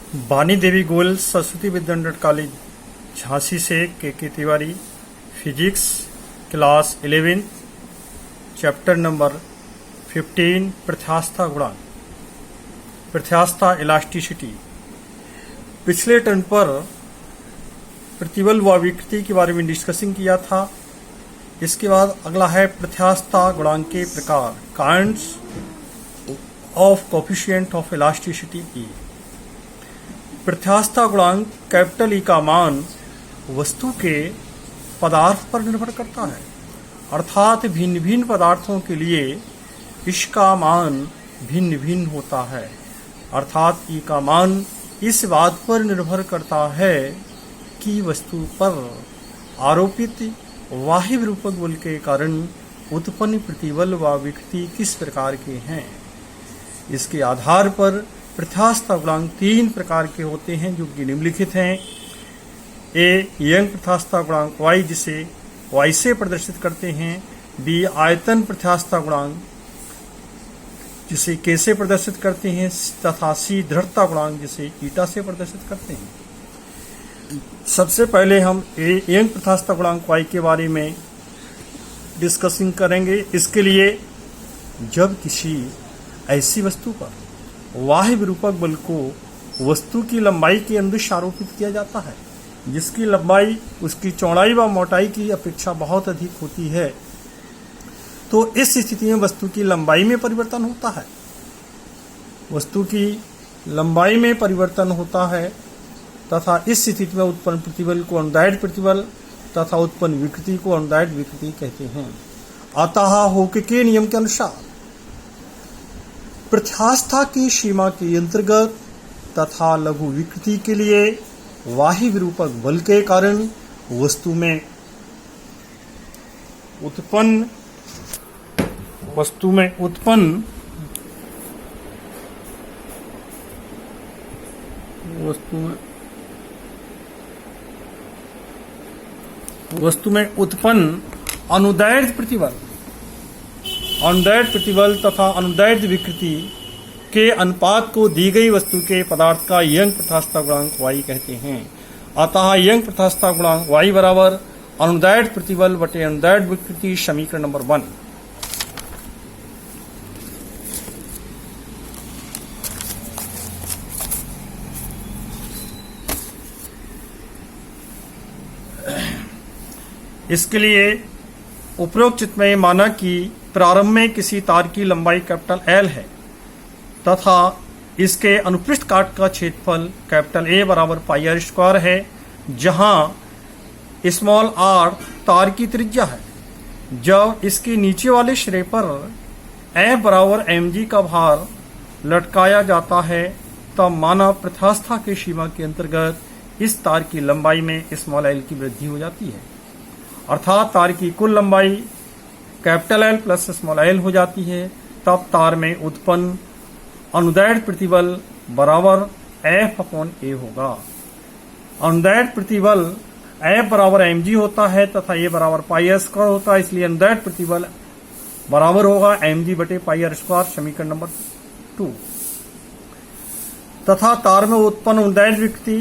बानी देवी गोयल, सरस्वती विद्यानंद कॉलेज झांसी से के Tiwari, physics class 11, chapter number 15, प्रत्यास्थता गुणांक, प्रत्यास्थता इलास्टिसिटी। पिछले टर्न पर प्रतिबल व विकृति के बारे में डिस्कसिंग किया था। इसके बाद अगला है प्रत्यास्थता गुणांक के प्रकार, kinds of coefficient of elasticity E. प्रत्यास्थता गुणांक कैपिटल ई का मान वस्तु के पदार्थ पर निर्भर करता है, अर्थात भिन्न भिन्न पदार्थों के लिए इसका मान भिन्न भिन्न होता है। अर्थात ई का मान इस बात पर निर्भर करता है कि वस्तु पर आरोपित बाह्य विरूपक बल के कारण उत्पन्न प्रतिबल व विकृति किस प्रकार के हैं। इसके आधार पर प्रत्यास्थता गुणांक 3 प्रकार के होते हैं, जो कि निम्नलिखित हैं। ए, यंग प्रत्यास्थता गुणांक y, जिसे y से प्रदर्शित करते हैं। बी, आयतन प्रत्यास्थता गुणांक, जिसे k से प्रदर्शित करते हैं, तथा सी, दृढ़ता गुणांक, जिसे ईटा से प्रदर्शित करते हैं। सबसे पहले हम यंग प्रत्यास्थता गुणांक y के बारे में डिस्कसिंग करेंगे। इसके लिए जब किसी ऐसी वस्तु पर बाह्य विरूपक बल को वस्तु की लंबाई के अनुदिश आरोपित किया जाता है, जिसकी लंबाई उसकी चौड़ाई व मोटाई की अपेक्षा बहुत अधिक होती है, तो इस स्थिति में वस्तु की लंबाई में परिवर्तन होता है। वस्तु की लंबाई में परिवर्तन होता है तथा इस स्थिति में उत्पन्न प्रतिबल को अनुदैर्ध्य प्रतिबल तथा उत्पन्न विकृति को अनुदैर्ध्य विकृति कहते हैं। अतः होके के नियम के अनुसार प्रत्यास्थता की सीमा के अंतर्गत तथा लघु विकृति के लिए बाह्य विरूपक बल के कारण वस्तु में उत्पन्न अनुदैर्ध्य प्रतिबल तथा अनुदैर्ध्य विकृति के अनुपात को दी गई वस्तु के पदार्थ का यंग प्रत्यास्थता गुणांक y कहते हैं। अतः यंग प्रत्यास्थता गुणांक y बराबर अनुदैर्ध्य प्रतिबल बटे अनुदैर्ध्य विकृति, समीकरण नंबर 1। इसके लिए उपरोक्त चित्र में माना कि प्रारंभ में किसी तार की लंबाई कैपिटल L है तथा इसके अनुपृष्ठ काट का क्षेत्रफल कैपिटल A बराबर पाई r स्क्वायर है, जहां स्मॉल r तार की त्रिज्या है। जब इसके नीचे वाले सिरे पर F बराबर mg का भार लटकाया जाता है, तब माना प्रत्यास्थता की सीमा के अंतर्गत इस तार की लंबाई में स्मॉल l की वृद्धि हो जाती है, अर्थात तार की कुल लंबाई capital L plus small l हो जाती है। तब तार में उत्पन्न अनुदैर्ध्य प्रतिबल बराबर F अपॉन A होगा। अनुदैर्ध्य प्रतिबल F बराबर mg होता है तथा A बराबर पाई r स्क्वायर होता है, इसलिए अनुदैर्ध्य प्रतिबल बराबर होगा mg बटे पाई r स्क्वायर, समीकरण नंबर 2। तथा तार में उत्पन्न अनुदैर्ध्य विकृति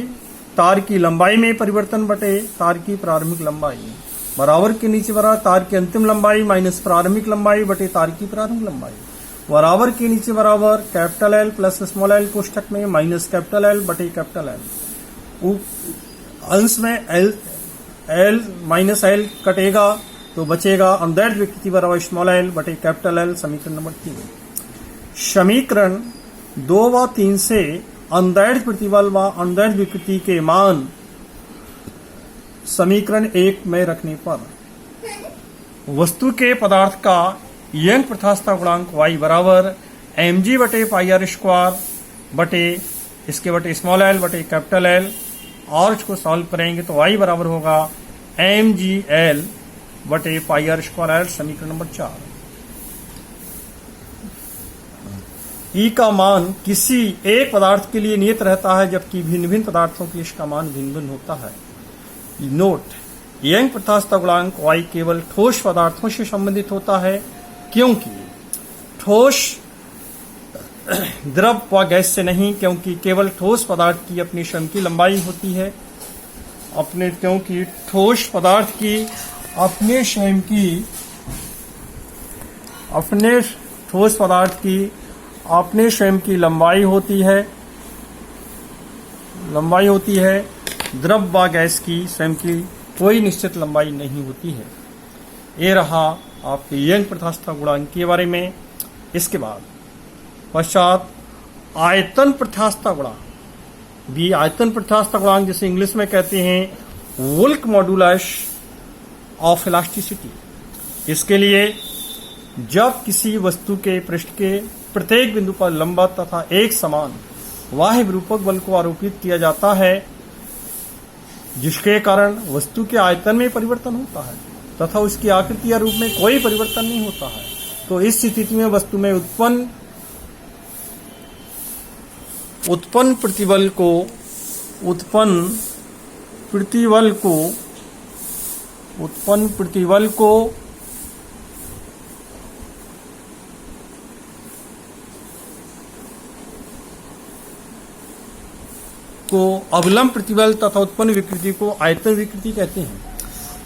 तार की लंबाई में परिवर्तन बटे तार की प्रारंभिक लंबाई, बराबर के नीचे बराबर तार की अंतिम लंबाई माइनस प्रारंभिक लंबाई बटे तार की प्रारंभिक लंबाई, बराबर के नीचे बराबर capital L plus small l कोष्ठक में माइनस कैपिटल L बटे कैपिटल L। अंश में L माइनस L कटेगा तो बचेगा अनुदैर्ध्य विकृति बराबर स्मॉल l बटे कैपिटल L, समीकरण नंबर 3। समीकरण 2 व 3 से अनुदैर्ध्य प्रतिबल व अनुदैर्ध्य विकृति के मान समीकरण 1 में रखने पर वस्तु के पदार्थ का यंग प्रत्यास्थता गुणांक y बराबर mg बटे पाई r स्क्वायर बटे इसके बटे स्मॉल l बटे कैपिटल L, और इसको सॉल्व करेंगे तो y बराबर होगा mgl बटे पाई r स्क्वायर, समीकरण नंबर 4। ई का मान किसी एक पदार्थ के लिए नियत रहता है, जबकि भिन्न भिन्न पदार्थों के लिए इसका मान भिन्न भिन्न होता है। नोट, यंग प्रत्यास्थता गुणांक y केवल ठोस पदार्थों से संबंधित होता है, क्योंकि ठोस द्रव व गैस से नहीं, क्योंकि केवल ठोस पदार्थ की अपनी स्वयं की लंबाई होती है। क्योंकि ठोस पदार्थ की अपने स्वयं की लंबाई होती है। द्रव व गैस की स्वयं की कोई निश्चित लंबाई नहीं होती है। ये रहा आपके यंग प्रत्यास्थता गुणांक के बारे में। इसके बाद पश्चात आयतन प्रत्यास्थता गुणांक, भी आयतन प्रत्यास्थता गुणांक जिसे इंग्लिश में कहते हैं वुल्क मॉडुलस ऑफ इलास्टिसिटी। इसके लिए जब किसी वस्तु के पृष्ठ के प्रत्येक बिंदु पर लंबवत तथा एक समान बाह्य विरूपक बल को आरोपित किया जाता है, जिसके कारण वस्तु के आयतन में परिवर्तन होता है तथा उसकी आकृति या रूप में कोई परिवर्तन नहीं होता है, तो इस स्थिति में वस्तु में उत्पन्न प्रतिबल को अवलंब प्रतिबल तथा उत्पन्न विकृति को आयतन विकृति कहते हैं।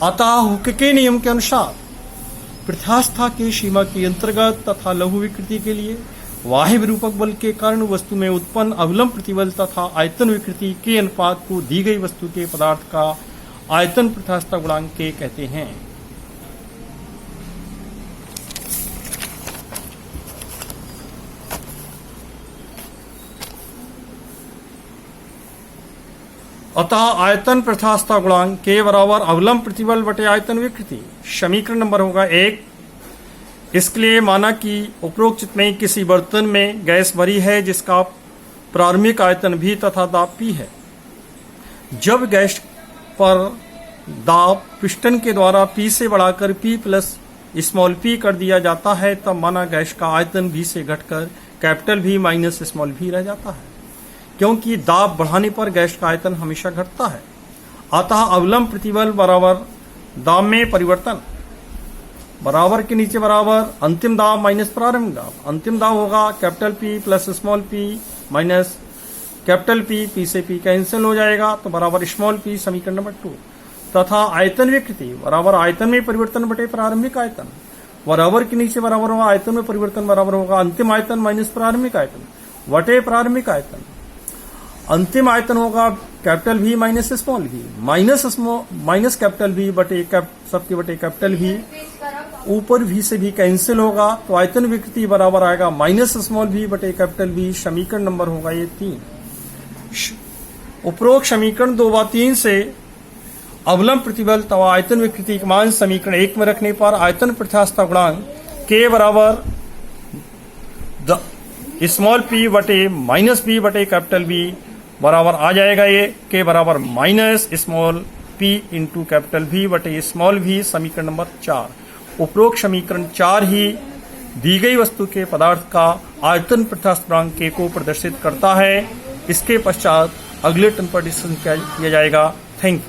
अतः हुक के नियम के अनुसार प्रत्यास्थता की सीमा के अंतर्गत तथा लघु विकृति के लिए बाह्य विरूपक बल के कारण वस्तु में उत्पन्न अवलंब प्रतिबल तथा आयतन विकृति के अनुपात को दी गई वस्तु के पदार्थ का आयतन प्रत्यास्थता गुणांक के कहते हैं। अतः आयतन प्रत्यास्थता गुणांक के बराबर अवलंब प्रतिबल बटे आयतन विकृति। समीकरण नंबर होगा 1। इसके लिए माना कि उपरोक्त चित्र में किसी बर्तन में गैस भरी है जिसका प्रारंभिक आयतन V तथा दाब P है। जब गैस पर दाब पिस्टन के द्वारा P से बढ़ाकर P प्लस स्मॉल p कर दिया जाता है, तब माना गैस का आयतन V से घटकर capital V minus small v रह जाता है, क्योंकि दाब बढ़ाने पर गैस का आयतन हमेशा घटता है। अतः अवलंब प्रतिबल बराबर दाब में परिवर्तन, बराबर के नीचे बराबर अंतिम दाब माइनस प्रारंभिक दाब। अंतिम दाब होगा capital P plus small p minus capital P से P कैंसिल हो जाएगा, तो बराबर स्मॉल p समीकरण नंबर 2। तथा आयतन विकृति बराबर आयतन में परिवर्तन बटे प्रारंभिक आयतन, बराबर के नीचे बराबर होगा आयतन में परिवर्तन बराबर होगा अंतिम आयतन माइनस प्रारंभिक आयतन बटे प्रारंभिक आयतन। अंतिम आयतन होगा capital V minus small v minus capital V बटे सबके बटे कैपिटल V, ऊपर V से V कैंसिल होगा, तो आयतन विकृति बराबर आएगा माइनस स्मॉल v बटे कैपिटल V। समीकरण नंबर होगा ये 3। उपरोक्त समीकरण 2 व 3 से अवलंब प्रतिबल तथा आयतन विकृति के मान समीकरण 1 में रखने पर आयतन प्रत्यास्थता गुणांक के बराबर स्मॉल p बटे माइनस b बटे कैपिटल V बराबर आ जाएगा ये के बराबर minus small p into capital V बटे स्मॉल v। समीकरण नंबर 4। उपरोक्त समीकरण 4 ही दी गई वस्तु के पदार्थ का आयतन प्रत्यास्थता गुणांक k को प्रदर्शित करता है। इसके पश्चात अगले टर्म पर डिस्कशन किया जाएगा। Thank you.